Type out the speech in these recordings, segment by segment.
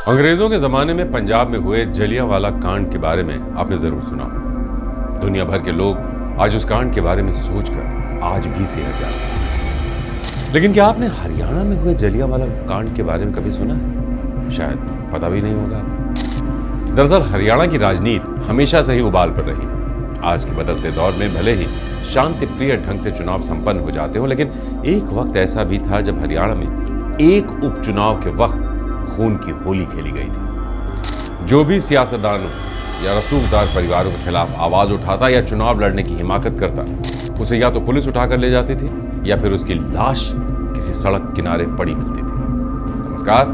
अंग्रेजों के जमाने में पंजाब में हुए जलियांवाला कांड के बारे में आपने जरूर सुना। दुनिया भर के लोग आज उस कांड के बारे में सोचकर आज भी सिहर जाते हैं। लेकिन क्या आपने हरियाणा में हुए जलियांवाला कांड के बारे में कभी सुना है? शायद पता भी नहीं होगा। दरअसल हरियाणा की राजनीति हमेशा से ही उबाल पर रही। आज के बदलते दौर में भले ही शांति प्रिय ढंग से चुनाव संपन्न हो जाते हो, लेकिन एक वक्त ऐसा भी था जब हरियाणा में एक उपचुनाव के वक्त खून की होली खेली गई थी। जो भी सियासतदानों या रसूखदार परिवारों के खिलाफ आवाज उठाता या चुनाव लड़ने की हिमाकत करता, उसे या तो पुलिस उठाकर ले जाती थी या फिर उसकी लाश किसी सड़क किनारे पड़ी मिलती थी। नमस्कार,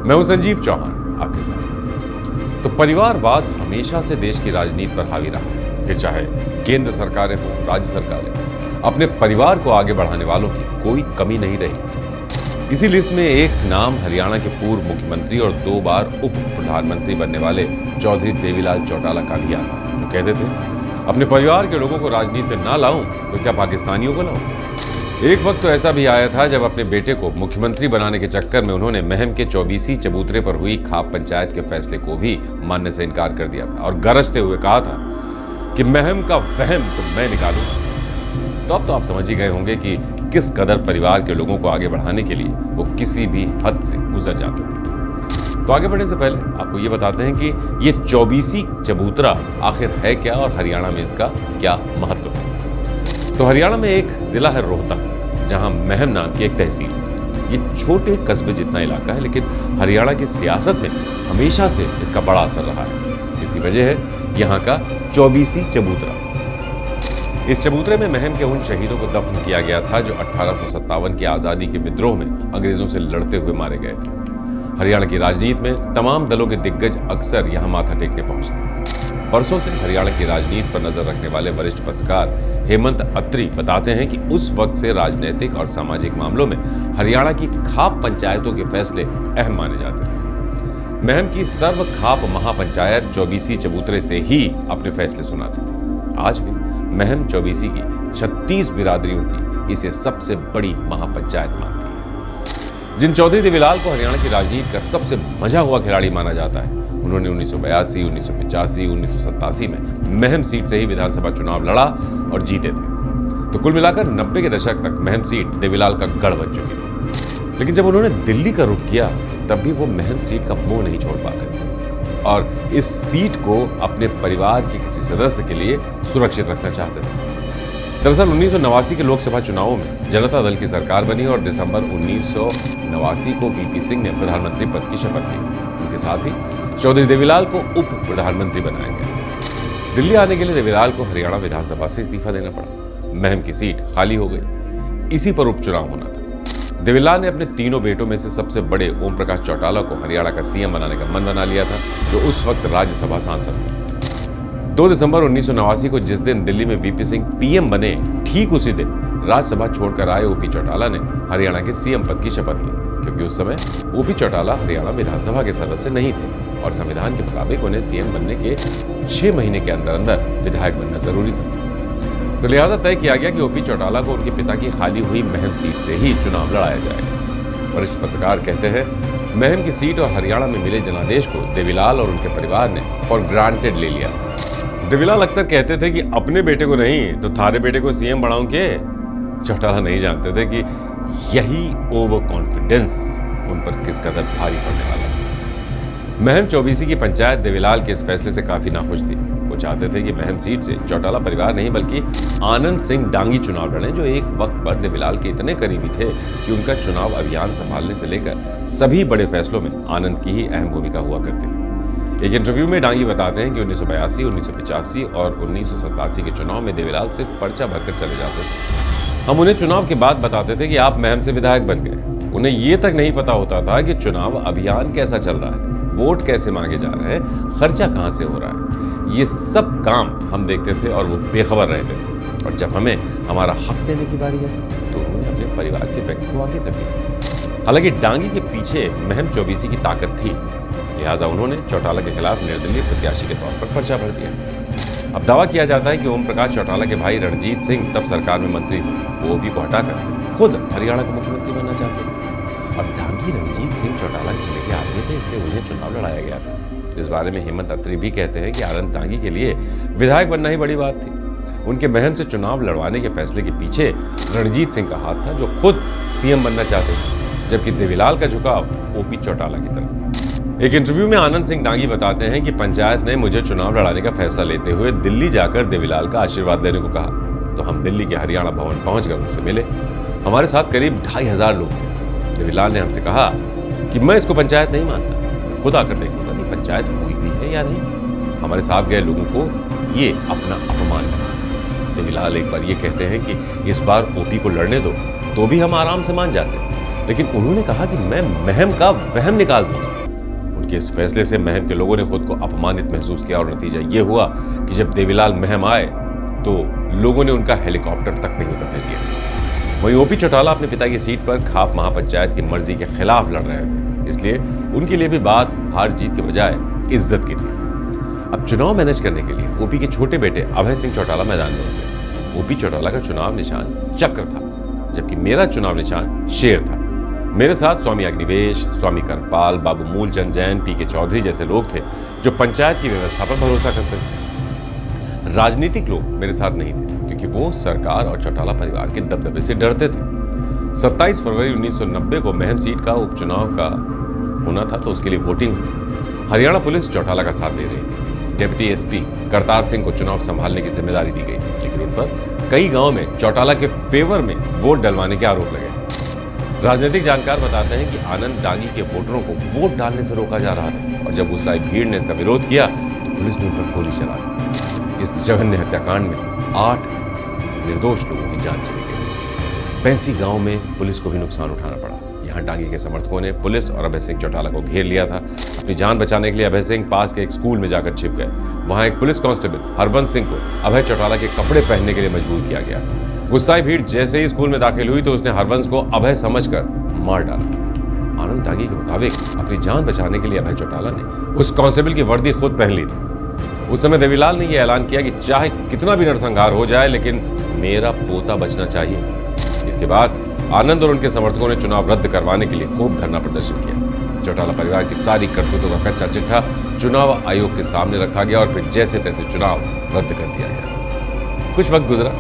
मैं हूं संजीव चौहान आपके साथ। तो परिवारवाद हमेशा से देश की राजनीति पर हावी रहा, फिर चाहे केंद्र सरकारें हो, राज्य सरकारें। अपने परिवार को आगे बढ़ाने वालों की कोई कमी नहीं रही। इसी लिस्ट में एक नाम हरियाणा के पूर्व मुख्यमंत्री और 2 बार उप प्रधानमंत्री बनने वाले चौधरी देवीलाल चौटाला का भी आता है, जो कहते थे अपने परिवार के लोगों को राजनीति में ना लाऊं तो क्या पाकिस्तानियों को लाऊं। एक वक्त तो ऐसा भी आया था जब अपने बेटे को मुख्यमंत्री बनाने के चक्कर में उन्होंने महम के 24 चबूतरे पर हुई खाप पंचायत के फैसले को भी मानने से इनकार कर दिया था और गरजते हुए कहा था कि महम का वहम तो मैं निकालूंगा। तो अब तो आप समझ ही गए होंगे कि किस कदर परिवार के लोगों को आगे बढ़ाने के लिए वो किसी भी हद से गुजर जाते थे। तो आगे बढ़ने से पहले आपको ये बताते हैं कि ये 24 चबूतरा आखिर है क्या और हरियाणा में इसका क्या महत्व है। तो हरियाणा में एक जिला है रोहतक, जहां महम नाम की एक तहसील है। ये छोटे कस्बे जितना इलाका है, लेकिन हरियाणा की सियासत में हमेशा से इसका बड़ा असर रहा है। इसकी वजह है यहाँ का 24 चबूतरा। इस चबूतरे में महम के उन शहीदों को दफन किया गया था जो 1857 की आजादी के विद्रोह में अंग्रेजों से लड़ते हुए मारे गए थे। हरियाणा की राजनीति में तमाम दलों के दिग्गज अक्सर यहाँ माथा टेकने पहुंचते। बरसों से हरियाणा की राजनीति पर नजर रखने वाले वरिष्ठ पत्रकार हेमंत अत्री बताते हैं कि उस वक्त से राजनीतिक और सामाजिक मामलों में हरियाणा की खाप पंचायतों के फैसले अहम माने जाते हैं। महम की सर्व खाप महापंचायत 24 चबूतरे से ही अपने फैसले सुनाती थी। आज भी महम 24 की 36 बिरादरियों की इसे सबसे बड़ी महापंचायत मानती है। जिन चौधरी देवीलाल को हरियाणा की राजनीति का सबसे मजा हुआ खिलाड़ी माना जाता है, उन्होंने 1982, 1985, 1987 में महम सीट से ही विधानसभा चुनाव लड़ा और जीते थे। तो कुल मिलाकर 90 के दशक तक महम सीट देवीलाल का गढ़ बन चुकी थी। लेकिन जब उन्होंने दिल्ली का रुख किया, तब भी वो महम सीट का मोह नहीं छोड़ पा गए और इस सीट को अपने परिवार के किसी सदस्य के लिए सुरक्षित रखना चाहते थे। दरअसल 1989 के लोकसभा चुनावों में जनता दल की सरकार बनी और दिसंबर 1989 को वीपी सिंह ने प्रधानमंत्री पद की शपथ ली। उनके साथ ही चौधरी देवीलाल को उप प्रधानमंत्री बनाया गया। दिल्ली आने के लिए देवीलाल को हरियाणा विधानसभा से इस्तीफा देना पड़ा। महम की सीट खाली हो गई। इसी पर उपचुनाव होना था। देवीलाल ने अपने तीनों बेटों में से सबसे बड़े ओम प्रकाश चौटाला को हरियाणा का सीएम बनाने का मन बना लिया था, जो उस वक्त राज्यसभा सांसद थे। 2 दिसंबर 1989 को जिस दिन दिल्ली में वीपी सिंह पीएम बने, ठीक उसी दिन राज्यसभा छोड़कर आए ओपी चौटाला ने हरियाणा के सीएम पद की शपथ ली, क्योंकि उस समय ओपी चौटाला हरियाणा विधानसभा के सदस्य नहीं थे और संविधान के मुताबिक उन्हें सीएम बनने के 6 महीने के अंदर अंदर विधायक बनना जरूरी था। तो लिहाजा तय किया गया कि ओपी चौटाला को उनके पिता की खाली हुई महम सीट से ही चुनाव लड़ाया जाएगा। वरिष्ठ पत्रकार कहते हैं, महम की सीट और हरियाणा में मिले जनादेश को देवीलाल और उनके परिवार ने फॉर ग्रांटेड ले लिया। देवीलाल अक्सर कहते थे कि अपने बेटे को नहीं तो थारे बेटे को सीएम बनाऊं के। चौटाला नहीं जानते थे कि यही ओवर कॉन्फिडेंस उन पर किस कदर भारी पड़ने वाला। महम 24 की पंचायत देवीलाल के इस फैसले से काफी नाखुश थी। वो चाहते थे कि महम सीट से चौटाला परिवार नहीं बल्कि आनंद सिंह डांगी चुनाव लड़ें, जो एक वक्त पर देवीलाल के इतने करीबी थे कि उनका चुनाव अभियान संभालने से लेकर सभी बड़े फैसलों में आनंद की ही अहम भूमिका हुआ करती थी। एक इंटरव्यू में डांगी बताते हैं कि 1982, 1985 और 1987 के चुनाव में देवीलाल सिर्फ पर्चा भरकर चले जाते थे। हम उन्हें चुनाव के बाद बताते थे कि आप महम से विधायक बन गए। उन्हें ये तक नहीं पता होता था कि चुनाव अभियान कैसा चल रहा है, वोट कैसे मांगे जा रहे हैं, खर्चा कहां से हो रहा है। ये सब काम हम देखते थे और वो बेखबर रहते थे। और जब हमें हमारा हक देने की बारी आई तो उन्होंने अपने परिवार के व्यक्ति को आगे कर दिया। हालांकि डांगी के पीछे महम 24 की ताकत थी, लिहाजा उन्होंने चौटाला के खिलाफ निर्दलीय प्रत्याशी के तौर पर पर्चा भर दिया। अब दावा किया जाता है कि ओम प्रकाश चौटाला के भाई रणजीत सिंह तब सरकार में मंत्री थे। वो भी को हटाकर खुद हरियाणा का मुख्यमंत्री बनना चाहते थे। और डांगी रणजीत सिंह चौटाला खेलने के आदमी थे, इसलिए उन्हें चुनाव लड़ाया गया था। इस बारे में हेमंत अत्री भी कहते हैं कि आनंद डांगी के लिए विधायक बनना ही बड़ी बात थी। उनके महम से चुनाव लड़वाने के फैसले के पीछे रणजीत सिंह का हाथ था, जो खुद सीएम बनना चाहते थे, जबकि देवीलाल का झुकाव ओपी चौटाला की तरफ। एक इंटरव्यू में आनंद सिंह डांगी बताते हैं कि पंचायत ने मुझे चुनाव लड़ाने का फैसला लेते हुए दिल्ली जाकर देवीलाल का आशीर्वाद लेने को कहा, तो हम दिल्ली के हरियाणा भवन पहुंचकर उनसे मिले। हमारे साथ करीब 2500 लोग थे। देवीलाल ने हमसे कहा कि मैं इसको पंचायत नहीं मानता, मैं खुद आकर देखूंगा कि पंचायत हुई भी है या नहीं। हमारे साथ गए लोगों को ये अपना अपमान लगा। देवीलाल एक बार ये कहते हैं कि इस बार ओपी को लड़ने दो, तो भी हम आराम से मान जाते, लेकिन उन्होंने कहा कि मैं महम का वहम निकाल दूंगा। उनके इस फैसले से महम के लोगों ने खुद को अपमानित महसूस किया और नतीजा ये हुआ कि जब देवीलाल महम आए तो लोगों ने उनका हेलीकॉप्टर तक नहीं उतरने दिया। वहीं ओपी चौटाला अपने पिता की सीट पर खाप महापंचायत की मर्जी के खिलाफ लड़ रहे थे, इसलिए उनके लिए भी बात हार जीत के बजाय इज्जत की थी। अब चुनाव मैनेज करने के लिए ओपी के छोटे बेटे अभय सिंह चौटाला मैदान में उतरे। ओपी चौटाला का चुनाव निशान चक्र था, जबकि मेरा चुनाव निशान शेर था। मेरे साथ स्वामी अग्निवेश, स्वामी करपाल, बाबू मूलचंद जैन, पीके चौधरी जैसे लोग थे जो पंचायत की व्यवस्था पर भरोसा करते थे। राजनीतिक लोग मेरे साथ नहीं थे, क्योंकि वो सरकार और चौटाला परिवार के दबदबे से डरते थे। 27 फरवरी 1990 को महम सीट का उपचुनाव का होना था, तो उसके लिए वोटिंग हुई। हरियाणा पुलिस चौटाला का साथ दे रही थी। डिप्टी एसपी करतार सिंह को चुनाव संभालने की जिम्मेदारी दी गई थी, लेकिन उन पर कई गांव में चौटाला के फेवर में वोट डलवाने के आरोप लगे। राजनीतिक जानकार बताते हैं कि आनंद डांगी के वोटरों को वोट डालने से रोका जा रहा था, और जब गुस्साई भीड़ ने इसका विरोध किया तो पुलिस ने उन पर गोली चला दी। इस जघन्य हत्याकांड में 8 निर्दोष लोगों की जान चली गई। पैंसी गांव में पुलिस को भी नुकसान उठाना पड़ा। यहाँ डांगी के समर्थकों ने पुलिस और अभय सिंह चौटाला को घेर लिया था। अपनी जान बचाने के लिए अभय सिंह पास के एक स्कूल में जाकर छिप गए। वहां एक पुलिस कांस्टेबल हरबंस सिंह को अभय चौटाला के कपड़े पहनने के लिए मजबूर किया गया। गुस्साई भीड़ जैसे ही स्कूल में दाखिल हुई तो उसने हरबंस को अभय समझकर मार डाला। आनंद डांगी के मुताबिक अपनी जान बचाने के लिए अभय चौटाला ने उस कांस्टेबल की वर्दी खुद पहन ली थी। उस समय देवीलाल ने यह ऐलान किया कि चाहे कितना भी नरसंहार हो जाए, लेकिन मेरा पोता बचना चाहिए। इसके बाद आनंद और उनके समर्थकों ने चुनाव रद्द करवाने के लिए खूब धरना प्रदर्शन किया। चौटाला परिवार की सारी करतूतों का कच्चा चिट्ठा चुनाव आयोग के सामने रखा गया और फिर जैसे तैसे चुनाव रद्द कर दिया गया। कुछ वक्त गुजरा,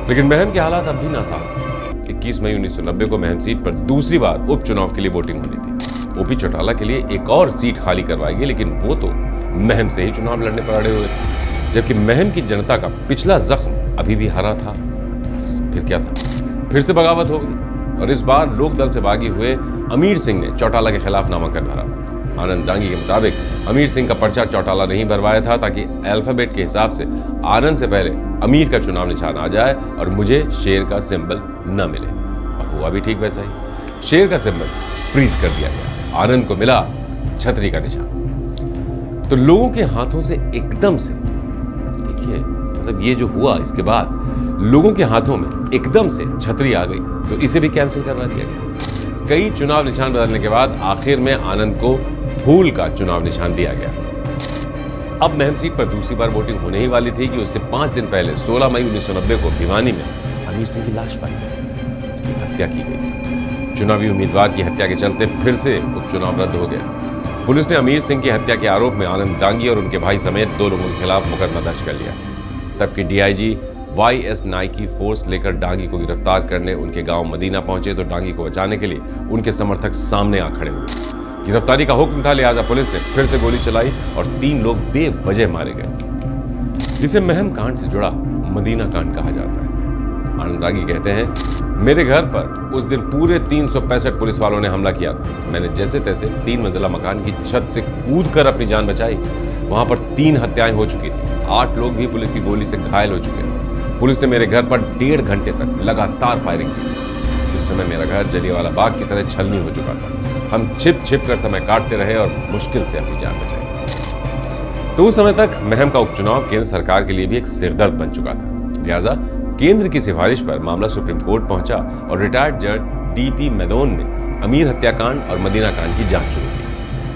लेकिन महम के हालात अब भी नासाज थे। 21 मई 1990 को महम सीट पर दूसरी बार उपचुनाव के लिए वोटिंग होनी थी। ओपी चौटाला के लिए एक और सीट खाली करवाई गई, लेकिन वो तो महम से ही चुनाव लड़ने पर अड़े हुए थे। जबकि महम की जनता का पिछला जख्म अभी भी हरा था। बस फिर क्या था, फिर से बगावत हो गई और इस बार लोकदल से बागी हुए अमीर सिंह ने चौटाला के खिलाफ नामांकन भरा था। आनंद डांगी के मुताबिक अमीर सिंह का पर्चा चौटाला नहीं भरवाया था ताकि अल्फाबेट के हिसाब से आनंद से पहले अमीर का चुनाव निशान आ जाए और मुझे शेर का सिंबल न मिले। और हुआ भी ठीक वैसा ही। शेर का सिंबल फ्रीज कर दिया गया। आनंद को मिला छतरी का निशान। तो लोगों के हाथों से एकदम से, देखिए मतलब ये जो हुआ, इसके बाद लोगों के हाथों में एकदम से छतरी आ गई, तो इसे भी कैंसिल करवा दिया गया। कई चुनाव निशान बदलने के बाद आखिर में आनंद को फूल का चुनाव निशान दिया गया। अब महम सीट पर दूसरी बार वोटिंग होने ही वाली थी कि उससे 5 दिन पहले 16 मई 1990 को भिवानी में अमीर सिंह की लाश पाई गई, हत्या की गई। चुनावी उम्मीदवार की हत्या के चलते फिर से उपचुनाव रद्द हो गया। पुलिस ने अमीर सिंह की हत्या के आरोप में आनंद डांगी और उनके भाई समेत 2 लोगों के खिलाफ मुकदमा दर्ज कर लिया। तब की डीआईजी YS नाइकी फोर्स लेकर डांगी को गिरफ्तार करने उनके गांव मदीना पहुंचे, तो डांगी को बचाने के लिए उनके समर्थक सामने आ खड़े हुए। गिरफ्तारी का हुक्म था, लिहाजा पुलिस ने फिर से गोली चलाई और 3 लोग बेवजह मारे गए। इसे महम कांड से जुड़ा मदीना कांड कहा जाता है। आनंद डांगी कहते हैं, मेरे घर पर उस दिन पूरे 365 पुलिस वालों ने हमला किया था। मैंने जैसे तैसे 3 मंजिला मकान की छत से कूद कर अपनी जान बचाई। वहां पर 3 हत्याएं हो चुकी थी। 8 लोग भी पुलिस की गोली से घायल हो चुके थे। पुलिस ने मेरे घर पर 1.5 घंटे तक लगातार फायरिंग की। उस समय मेरा घर जलियांवाला बाग की तरह छलनी हो चुका था। हम छिप छिप कर समय काटते रहे और मुश्किल से अपनी जान बचाई। तो उस समय तक महम का उपचुनाव केंद्र सरकार के लिए भी एक सिरदर्द बन चुका था। लिहाजा केंद्र की सिफारिश पर मामला सुप्रीम कोर्ट पहुंचा और रिटायर्ड जज DP मेनोन ने अमीर हत्याकांड और मदीना कांड की जांच शुरू की।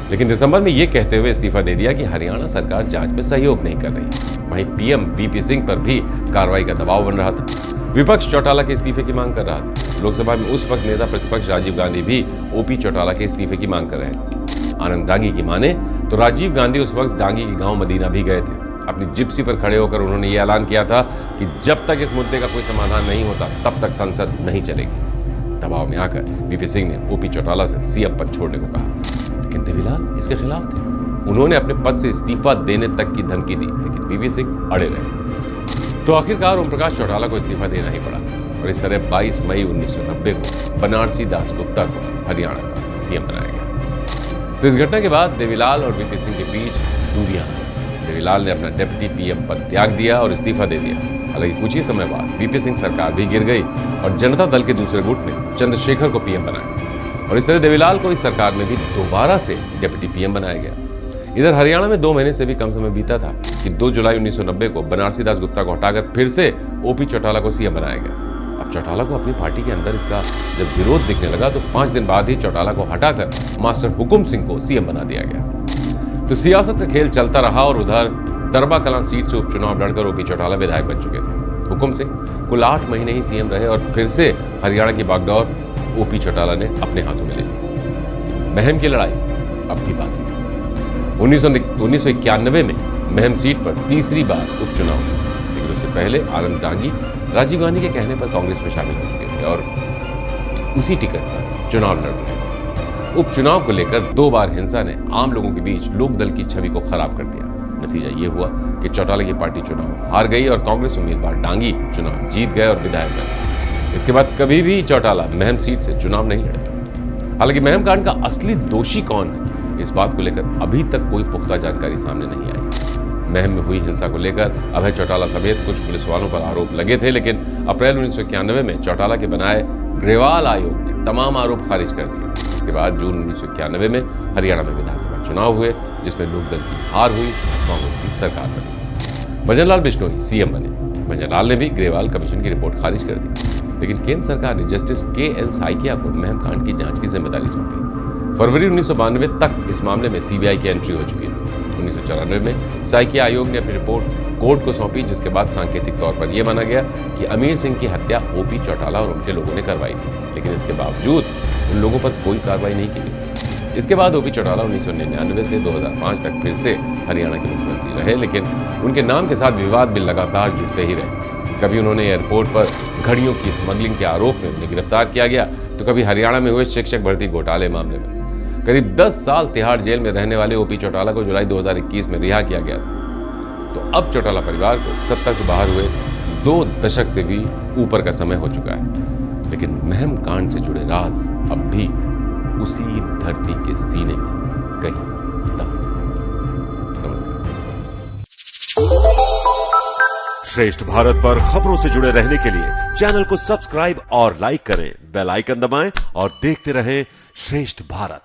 लेकिन दिसंबर में यह कहते हुए इस्तीफा दे दिया कि हरियाणा सरकार जांच में सहयोग नहीं कर रही। वहीं PM VP सिंह पर भी कार्रवाई का दबाव बन रहा था। विपक्ष चौटाला के इस्तीफे की मांग कर रहा था। लोकसभा में उस वक्त नेता प्रतिपक्ष राजीव गांधी भी ओपी चौटाला के इस्तीफे की मांग कर रहे थे। आनंद डांगी की माने तो राजीव गांधी उस वक्त डांगी के गांव मदीना भी गए थे। अपनी जिप्सी पर खड़े होकर उन्होंने ये ऐलान किया था कि जब तक इस मुद्दे का कोई समाधान नहीं होता तब तक संसद नहीं चलेगी। दबाव में आकर वीपी सिंह ने ओपी चौटाला से सीएम पद छोड़ने को कहा, लेकिन देवीलाल इसके खिलाफ थे। उन्होंने अपने पद से इस्तीफा देने तक की धमकी दी, लेकिन वीपी सिंह अड़े रहे। तो आखिरकार ओम प्रकाश चौटाला को इस्तीफा देना ही पड़ा और इस तरह 22 मई 1990 को बनारसी दास गुप्ता को हरियाणा का सीएम बनाया गया। तो इस घटना के बाद देवीलाल और वीपी सिंह के बीच दूरियां। देवीलाल ने अपना डिप्टी पीएम पद त्याग दिया और इस्तीफा दे दिया। हालांकि कुछ ही समय बाद वीपी सिंह सरकार भी गिर गई और जनता दल के दूसरे गुट ने चंद्रशेखर को पीएम बनाया और इस तरह देवीलाल को इस सरकार में भी दोबारा से डिप्टी पीएम बनाया गया। इधर हरियाणा में 2 महीने से भी कम समय बीता था कि 2 जुलाई 1990 को बनारसी दास गुप्ता को हटाकर फिर से ओपी चौटाला को सीएम बनाया गया। अब चौटाला को अपनी पार्टी के अंदर इसका जब विरोध दिखने लगा तो 5 दिन बाद ही चौटाला को हटाकर मास्टर हुकुम सिंह को सीएम बना दिया गया। तो सियासत का खेल चलता रहा और उधर दरबा कलां सीट से उपचुनाव लड़कर ओपी चौटाला विधायक बन चुके थे। हुकुम सिंह कुल 8 महीने ही सीएम रहे और फिर से हरियाणा की बागडोर ओपी चौटाला ने अपने हाथों में ले ली। महम की लड़ाई अब भी बाकी थी। 1991 में महम सीट पर तीसरी बार उपचुनाव हुआ, लेकिन उससे पहले आनंद डांगी राजीव गांधी के कहने पर कांग्रेस में शामिल हो चुके थे और उसी टिकट पर चुनाव लड़ रहे थे। उपचुनाव को लेकर 2 बार हिंसा ने आम लोगों के बीच लोकदल की छवि को खराब कर दिया। नतीजा ये हुआ कि चौटाला की पार्टी चुनाव हार गई और कांग्रेस उम्मीदवार डांगी चुनाव जीत गए और विधायक बने। इसके बाद कभी भी चौटाला महम सीट से चुनाव नहीं लड़े। हालांकि महम कांड का असली दोषी कौन है, इस बात को लेकर अभी तक कोई पुख्ता जानकारी सामने नहीं आई। महम में हुई हिंसा को लेकर अभय चौटाला समेत कुछ पुलिस वालों पर आरोप लगे थे, लेकिन अप्रैल 1991 में चौटाला के बनाए ग्रेवाल आयोग ने तमाम आरोप खारिज कर दिए। इसके बाद जून 1991 में हरियाणा में विधानसभा चुनाव हुए, जिसमें लोकदल की हार हुई, कांग्रेस की सरकार बनी। भजनलाल बिश्नोई सीएम बने। भजनलाल ने भी ग्रेवाल कमीशन की रिपोर्ट खारिज कर दी, लेकिन केंद्र सरकार ने जस्टिस के.एन. साइकिया को महम कांड की जांच की जिम्मेदारी सौंपी। फरवरी 1992 तक इस मामले में सीबीआई की एंट्री हो चुकी थी। 1994 में साइकिया आयोग ने अपनी रिपोर्ट कोर्ट को सौंपी, जिसके बाद सांकेतिक तौर पर यह माना गया कि अमीर सिंह की हत्या ओपी चौटाला और उनके लोगों ने करवाई थी, लेकिन इसके बावजूद उन लोगों पर कोई कार्रवाई नहीं की गई। इसके बाद ओपी चौटाला 1999 से 2005 तक फिर से हरियाणा के मुख्यमंत्री रहे, लेकिन उनके नाम के साथ विवाद भी लगातार जुड़ते ही रहे। कभी उन्होंने एयरपोर्ट पर घड़ियों की स्मगलिंग के आरोप में उन्हें गिरफ्तार किया गया, तो कभी हरियाणा में हुए शिक्षक भर्ती घोटाले मामले में। करीब 10 साल तिहाड़ जेल में रहने वाले ओपी चौटाला को जुलाई 2021 में रिहा किया गया था। तो अब चौटाला परिवार को सत्ता से बाहर हुए 2 दशक से भी ऊपर का समय हो चुका है, लेकिन महम कांड से जुड़े राज अब भी उसी धरती के सीने में कहीं दफन। नमस्कार। श्रेष्ठ भारत पर खबरों से जुड़े रहने के लिए चैनल को सब्सक्राइब और लाइक करें, बेल आइकन दबाएं और देखते रहें श्रेष्ठ भारत।